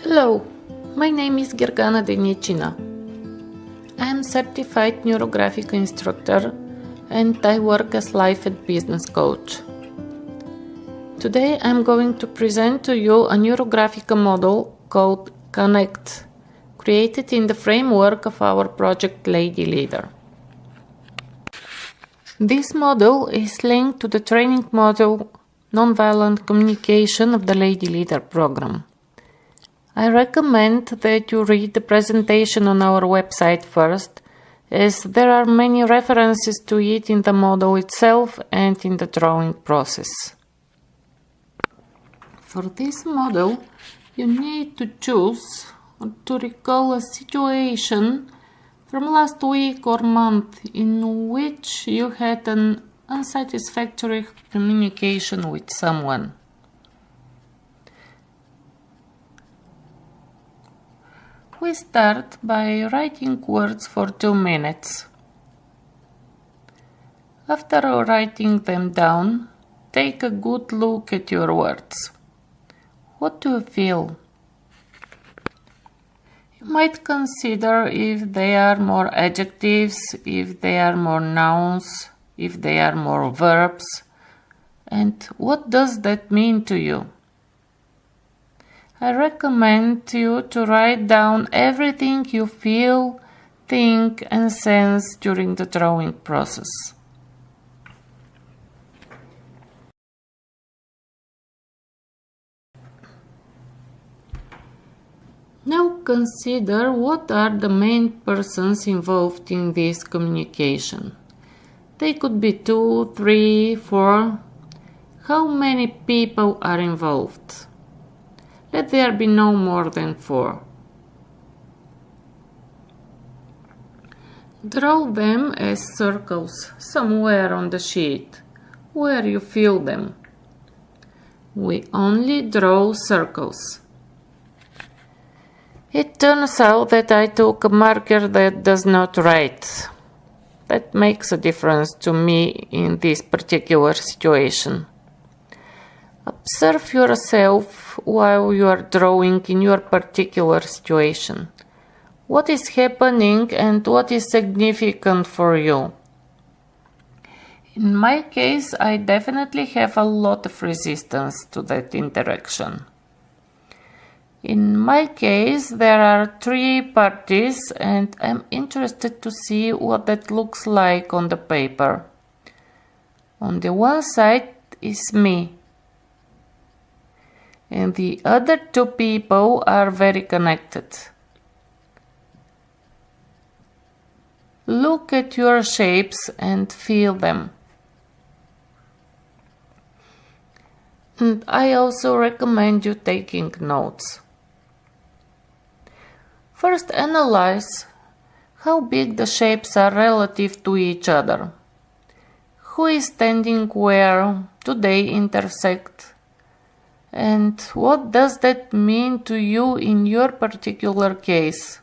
Hello, my name is Gergana Denicina. I am certified NeuroGraphica instructor and I work as life and business coach. Today I am going to present to you a NeuroGraphica model called Connect, created in the framework of our project LadyLeader. This model is linked to the training module Nonviolent Communication of the LadyLeader program. I recommend that you read the presentation on our website first, as there are many references to it in the model itself and in the drawing process. For this model, you need to choose or to recall a situation from last week or month in which you had an unsatisfactory communication with someone. We start by writing words for 2 minutes. After writing them down, take a good look at your words. What do you feel? You might consider if they are more adjectives, if they are more nouns, if they are more verbs, and what does that mean to you? I recommend you to write down everything you feel, think, and sense during the drawing process. Now consider what are the main persons involved in this communication. They could be 2, 3, 4. How many people are involved? Let there be no more than 4. Draw them as circles somewhere on the sheet, where you feel them. We only draw circles. It turns out that I took a marker that does not write. That makes a difference to me in this particular situation. Observe yourself while you are drawing in your particular situation. What is happening and what is significant for you? In my case, I definitely have a lot of resistance to that interaction. In my case, there are 3 parties and I'm interested to see what that looks like on the paper. On the one side is me, and the other 2 people are very connected. Look at your shapes and feel them. And I also recommend you taking notes. First, analyze how big the shapes are relative to each other. Who is standing where? Do they intersect? And what does that mean to you in your particular case?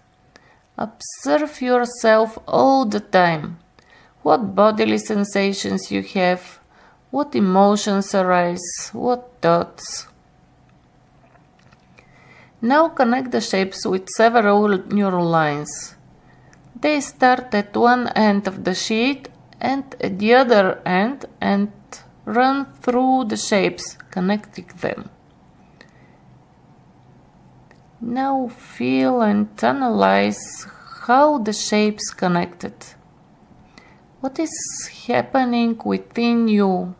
Observe yourself all the time. What bodily sensations you have, what emotions arise, what thoughts. Now connect the shapes with several neural lines. They start at one end of the sheet and at the other end and run through the shapes, connecting them. Now feel and analyze how the shapes connected. What is happening within you,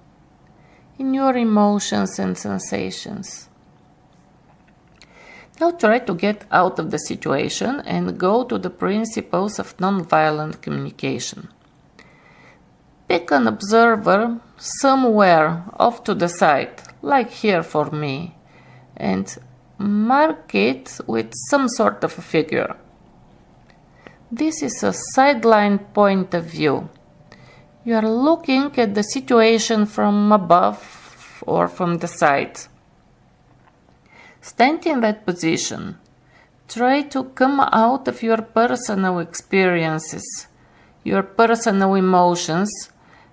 in your emotions and sensations? Now try to get out of the situation and go to the principles of nonviolent communication. Pick an observer somewhere off to the side, like here for me, and mark it with some sort of a figure. This is a sideline point of view. You are looking at the situation from above or from the side. Stand in that position. Try to come out of your personal experiences, your personal emotions,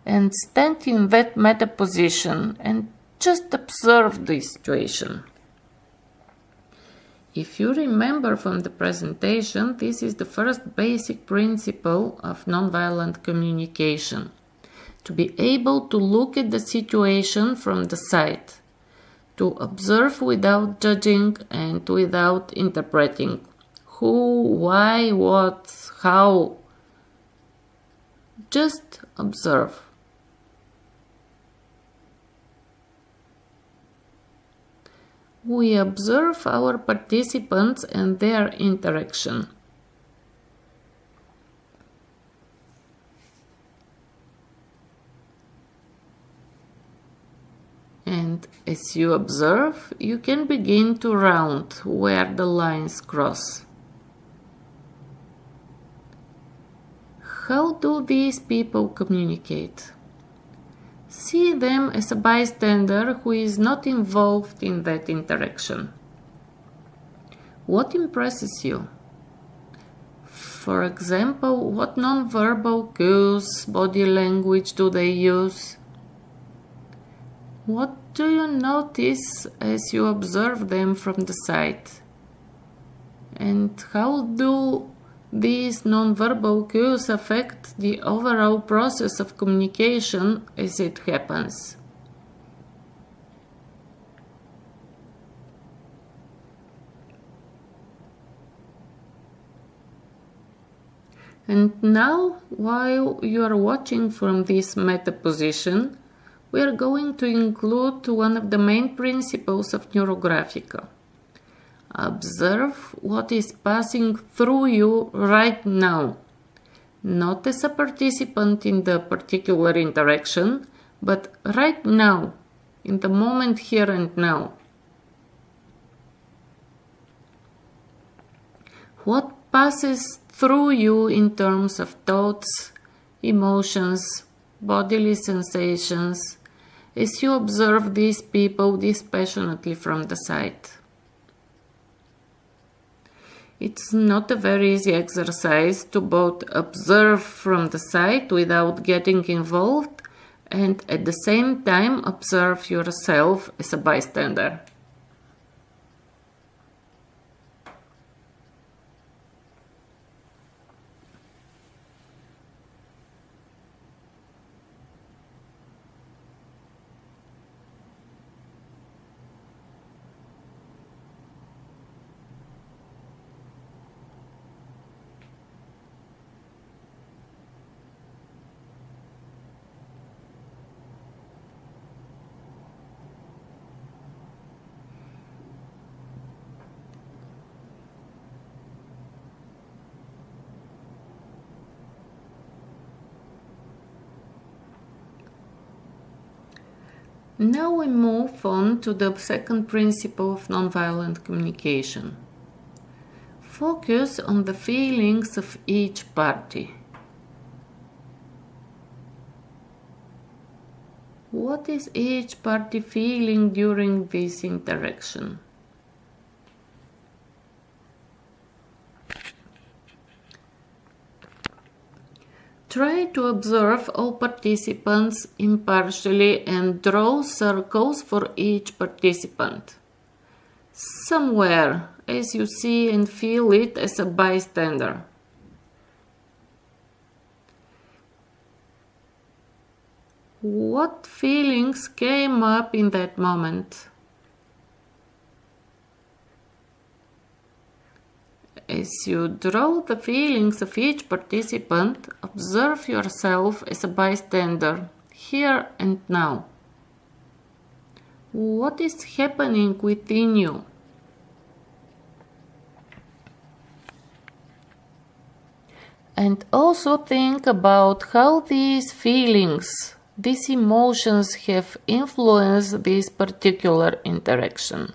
and stand in that meta position and just observe the situation. If you remember from the presentation, this is the first basic principle of nonviolent communication. To be able to look at the situation from the side, to observe without judging and without interpreting. Who, why, what, how. Just observe. We observe our participants and their interaction. And as you observe, you can begin to round where the lines cross. How do these people communicate? See them as a bystander who is not involved in that interaction. What impresses you? For example, what non-verbal cues, body language do they use? What do you notice as you observe them from the side? And how do these non-verbal cues affect the overall process of communication as it happens? And now, while you are watching from this meta position, we are going to include one of the main principles of NeuroGraphica. Observe what is passing through you right now, not as a participant in the particular interaction, but right now, in the moment here and now. What passes through you in terms of thoughts, emotions, bodily sensations, as you observe these people dispassionately from the side. It's not a very easy exercise to both observe from the side without getting involved and at the same time observe yourself as a bystander. Now we move on to the second principle of nonviolent communication. Focus on the feelings of each party. What is each party feeling during this interaction? Try to observe all participants impartially and draw circles for each participant. Somewhere, as you see and feel it as a bystander. What feelings came up in that moment? As you draw the feelings of each participant, observe yourself as a bystander, here and now. What is happening within you? And also think about how these feelings, these emotions have influenced this particular interaction.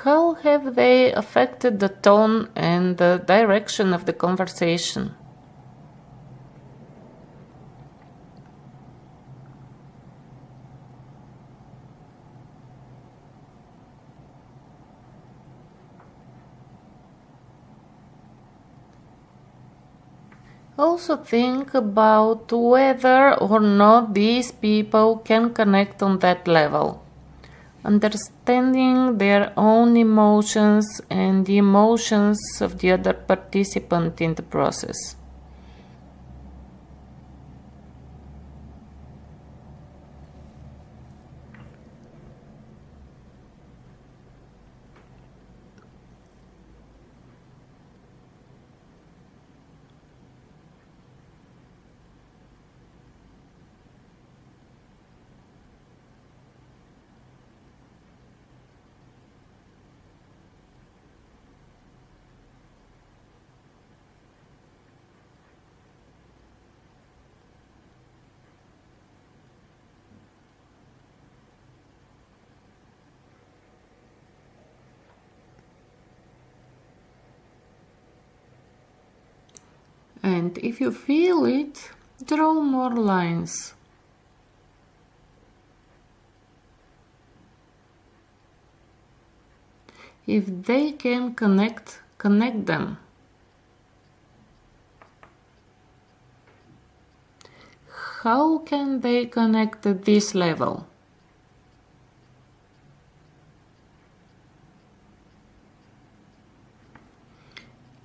How have they affected the tone and the direction of the conversation? Also think about whether or not these people can connect on that level, understanding their own emotions and the emotions of the other participant in the process. And if you feel it, draw more lines. If they can connect, connect them. How can they connect at this level?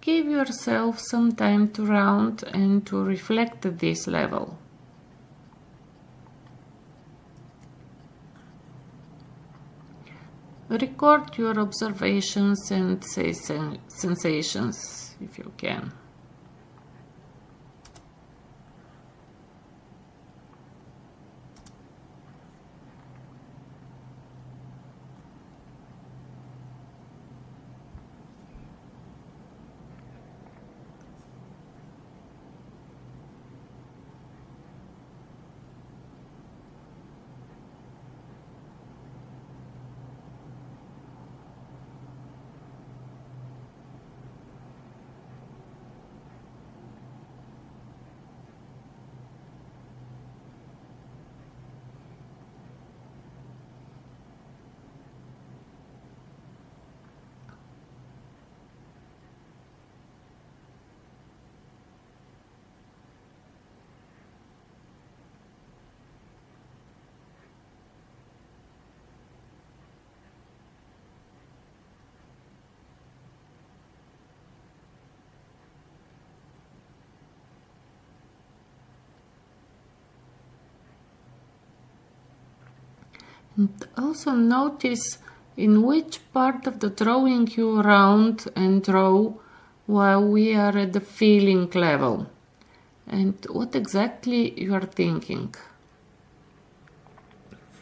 Give yourself some time to round and to reflect at this level. Record your observations and sensations if you can. And also notice in which part of the drawing you round and draw while we are at the feeling level, and what exactly you are thinking.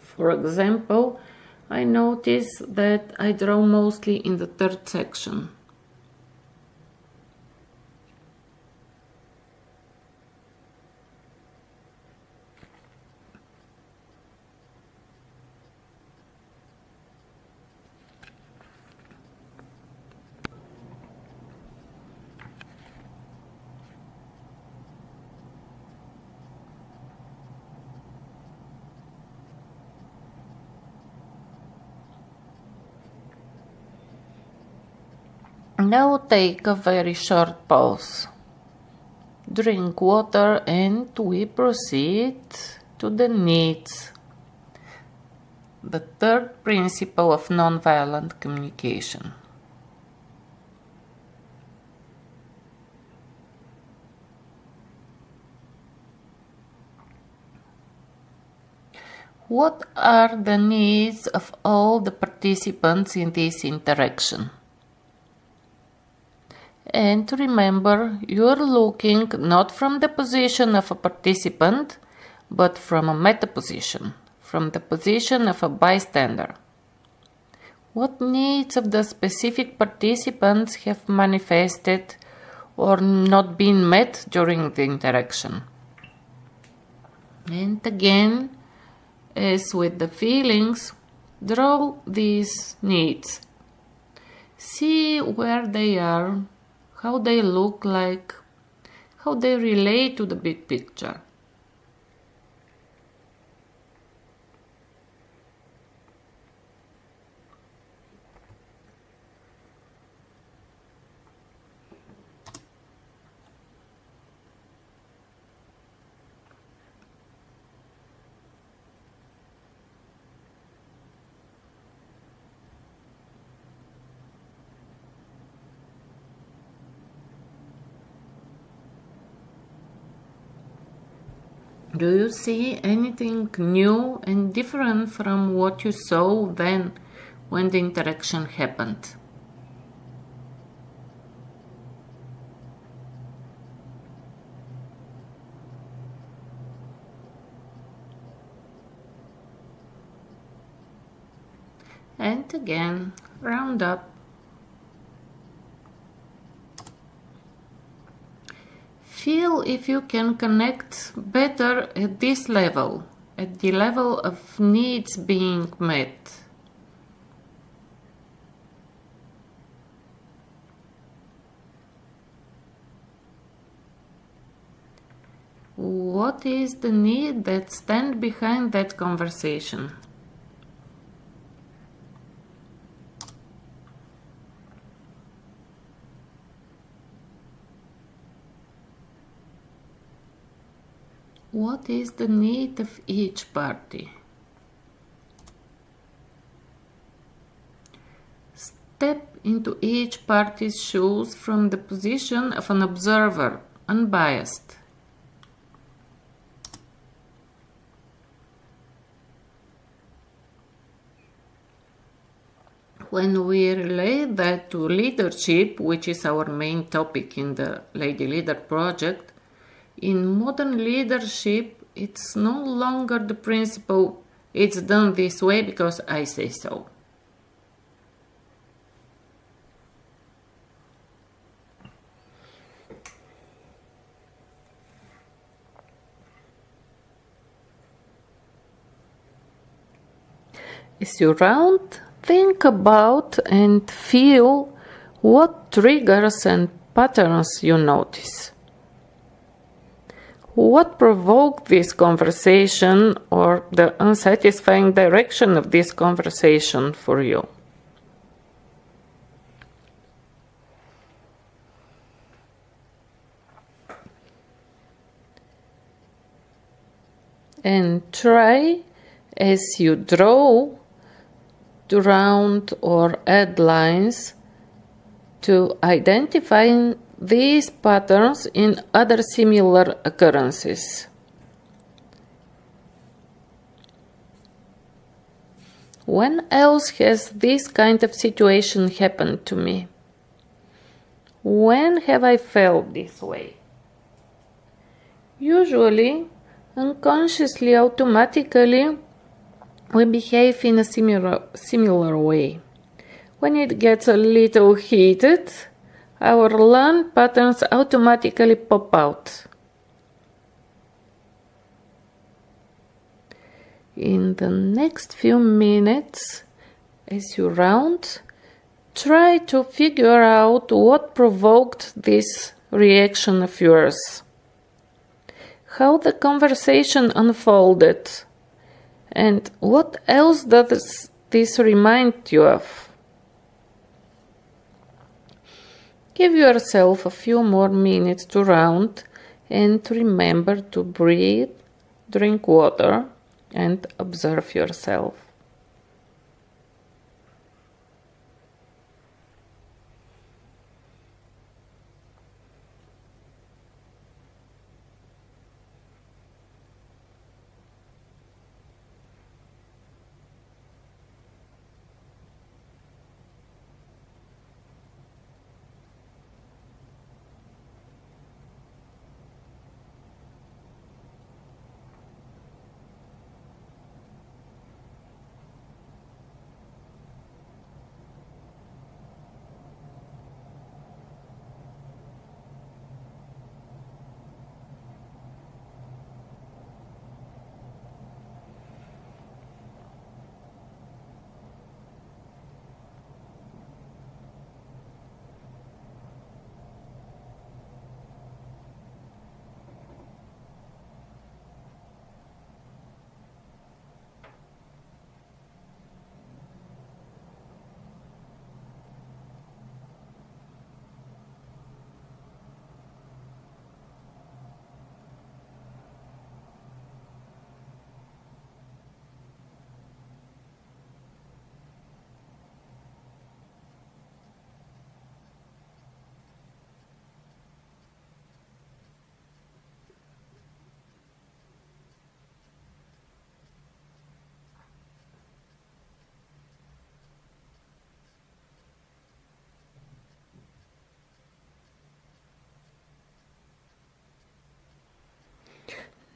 For example, I notice that I draw mostly in the third section. Now take a very short pause. Drink water and we proceed to the needs. The third principle of nonviolent communication. What are the needs of all the participants in this interaction? And remember, you're looking not from the position of a participant, but from a meta position, from the position of a bystander. What needs of the specific participants have manifested or not been met during the interaction? And again, as with the feelings, draw these needs. See where they are, how they look like, how they relate to the big picture. Do you see anything new and different from what you saw then when the interaction happened? And again, round up. Feel if you can connect better at this level, at the level of needs being met. What is the need that stands behind that conversation? What is the need of each party? Step into each party's shoes from the position of an observer, unbiased. When we relate that to leadership, which is our main topic in the Lady Leader project, in modern leadership, it's no longer the principle, it's done this way because I say so. As you round, think about and feel what triggers and patterns you notice. What provoked this conversation or the unsatisfying direction of this conversation for you? And try, as you draw, to round or add lines, to identify these patterns in other similar occurrences. When else has this kind of situation happened to me? When have I felt this way? Usually, unconsciously, automatically, we behave in a similar way. When it gets a little heated, our learned patterns automatically pop out. In the next few minutes, as you round, try to figure out what provoked this reaction of yours, how the conversation unfolded, and what else does this remind you of? Give yourself a few more minutes to round and remember to breathe, drink water, and observe yourself.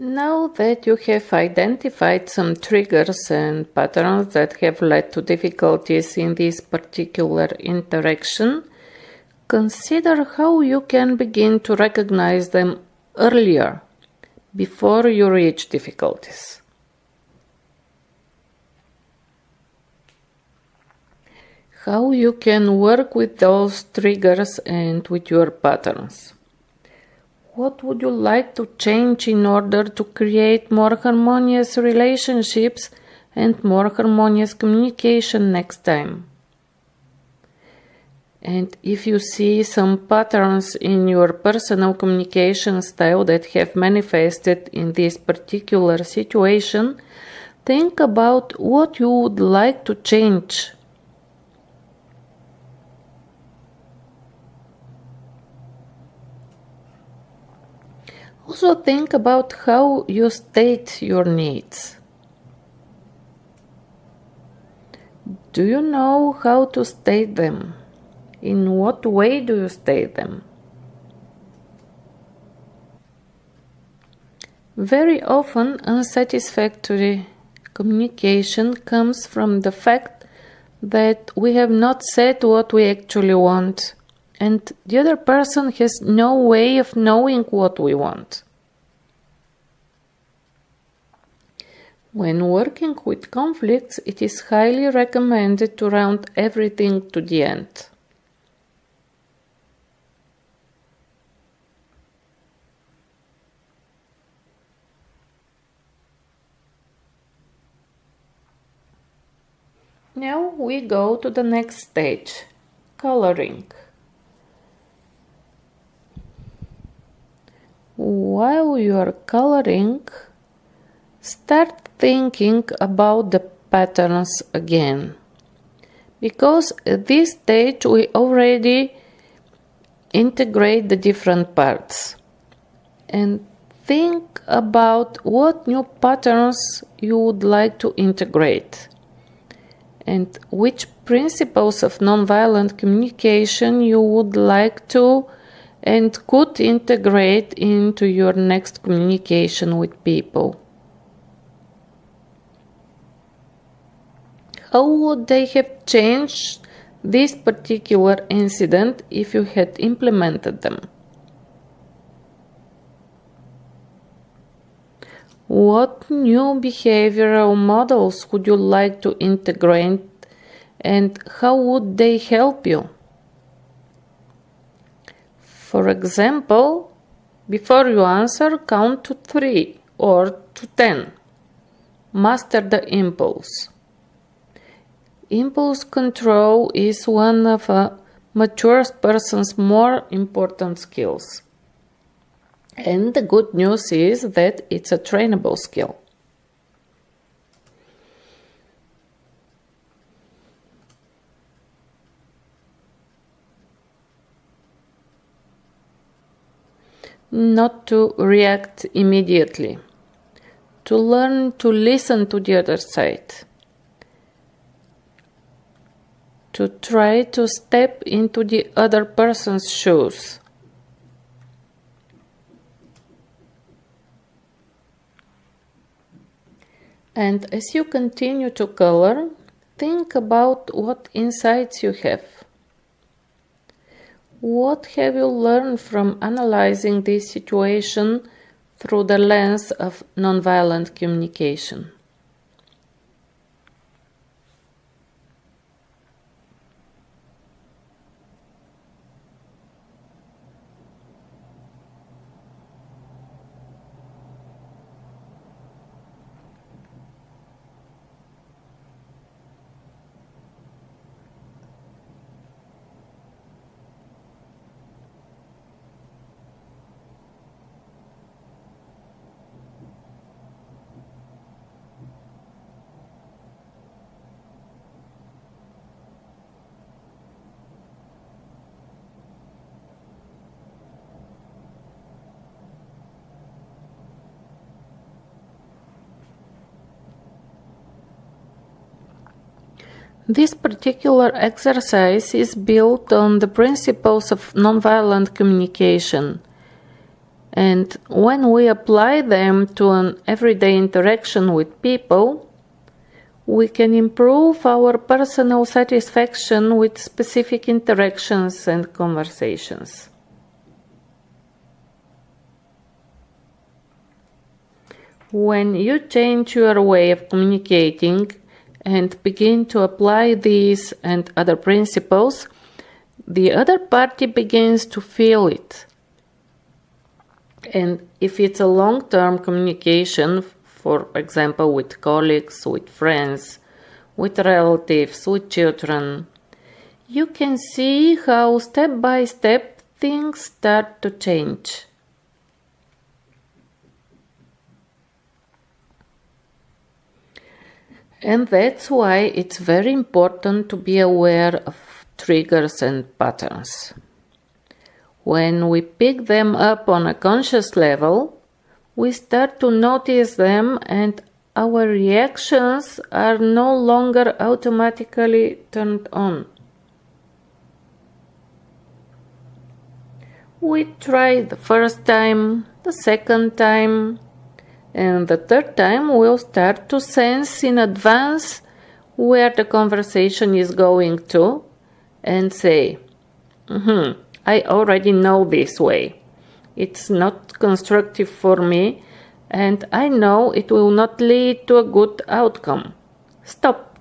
Now that you have identified some triggers and patterns that have led to difficulties in this particular interaction, consider how you can begin to recognize them earlier, before you reach difficulties. How you can work with those triggers and with your patterns. What would you like to change in order to create more harmonious relationships and more harmonious communication next time? And if you see some patterns in your personal communication style that have manifested in this particular situation, think about what you would like to change. Also think about how you state your needs. Do you know how to state them? In what way do you state them? Very often, unsatisfactory communication comes from the fact that we have not said what we actually want, and the other person has no way of knowing what we want. When working with conflicts, it is highly recommended to round everything to the end. Now we go to the next stage, coloring. While you are coloring, start thinking about the patterns again. Because at this stage we already integrate the different parts. And think about what new patterns you would like to integrate. And which principles of nonviolent communication you would like to and could integrate into your next communication with people. How would they have changed this particular incident if you had implemented them? What new behavioral models would you like to integrate and how would they help you? For example, before you answer, count to 3 or to 10. Master the impulse. Impulse control is one of a mature person's more important skills. And the good news is that it's a trainable skill. Not to react immediately. To learn to listen to the other side. To try to step into the other person's shoes. And as you continue to color, think about what insights you have. What have you learned from analyzing this situation through the lens of nonviolent communication? This particular exercise is built on the principles of nonviolent communication. And when we apply them to an everyday interaction with people, we can improve our personal satisfaction with specific interactions and conversations. When you change your way of communicating and begin to apply these and other principles, the other party begins to feel it. And if it's a long-term communication, for example, with colleagues, with friends, with relatives, with children, you can see how step by step things start to change. And that's why it's very important to be aware of triggers and patterns. When we pick them up on a conscious level, we start to notice them and our reactions are no longer automatically turned on. We try the first time, the second time, and the third time we'll start to sense in advance where the conversation is going to and say, I already know this way. It's not constructive for me and I know it will not lead to a good outcome. Stop.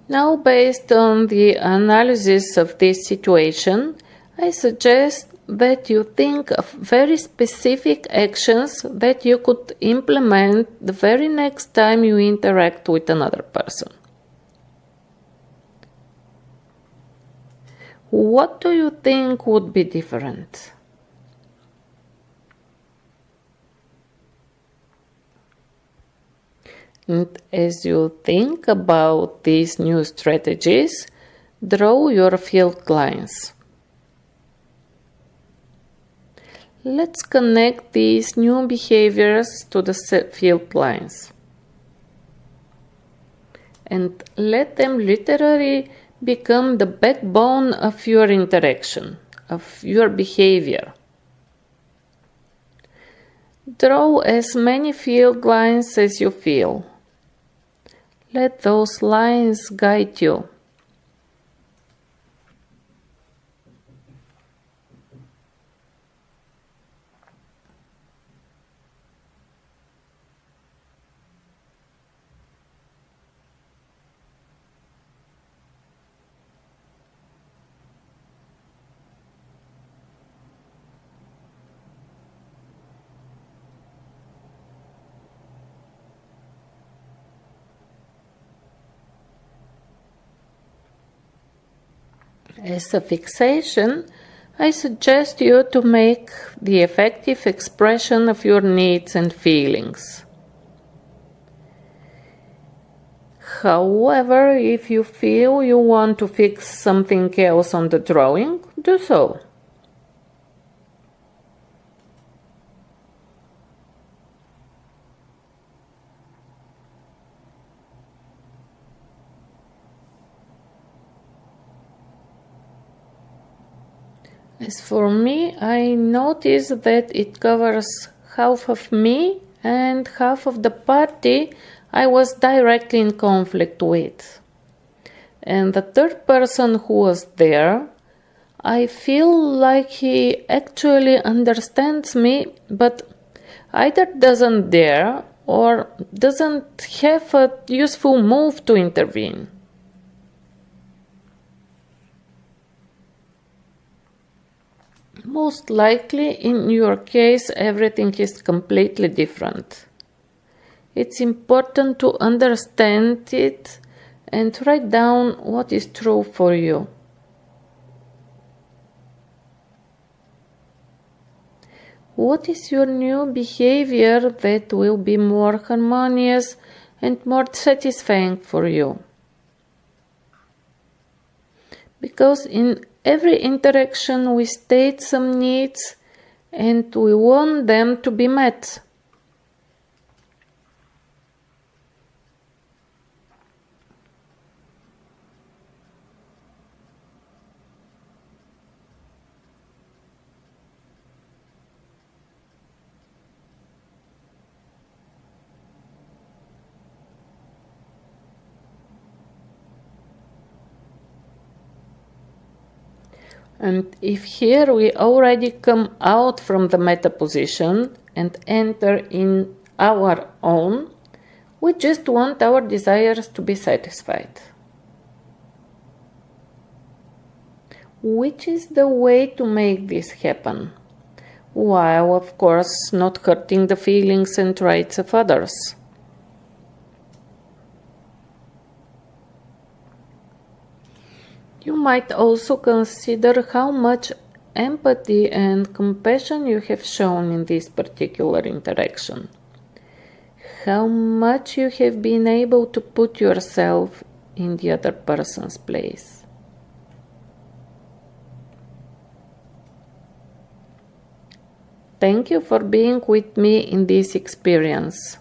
Now, based on the analysis of this situation, I suggest that you think of very specific actions that you could implement the very next time you interact with another person. What do you think would be different? And as you think about these new strategies, draw your field lines. Let's connect these new behaviors to the field lines. And let them literally become the backbone of your interaction, of your behavior. Draw as many field lines as you feel. Let those lines guide you. As a fixation, I suggest you to make the effective expression of your needs and feelings. However, if you feel you want to fix something else on the drawing, do so. As for me, I notice that it covers half of me and half of the party I was directly in conflict with. And the third person who was there, I feel like he actually understands me, but either doesn't dare or doesn't have a useful move to intervene. Most likely, in your case, everything is completely different. It's important to understand it and write down what is true for you. What is your new behavior that will be more harmonious and more satisfying for you? Because in every interaction we state some needs and we want them to be met. And if here we already come out from the meta position and enter in our own, we just want our desires to be satisfied. Which is the way to make this happen? While, of course, not hurting the feelings and rights of others. You might also consider how much empathy and compassion you have shown in this particular interaction. How much you have been able to put yourself in the other person's place. Thank you for being with me in this experience.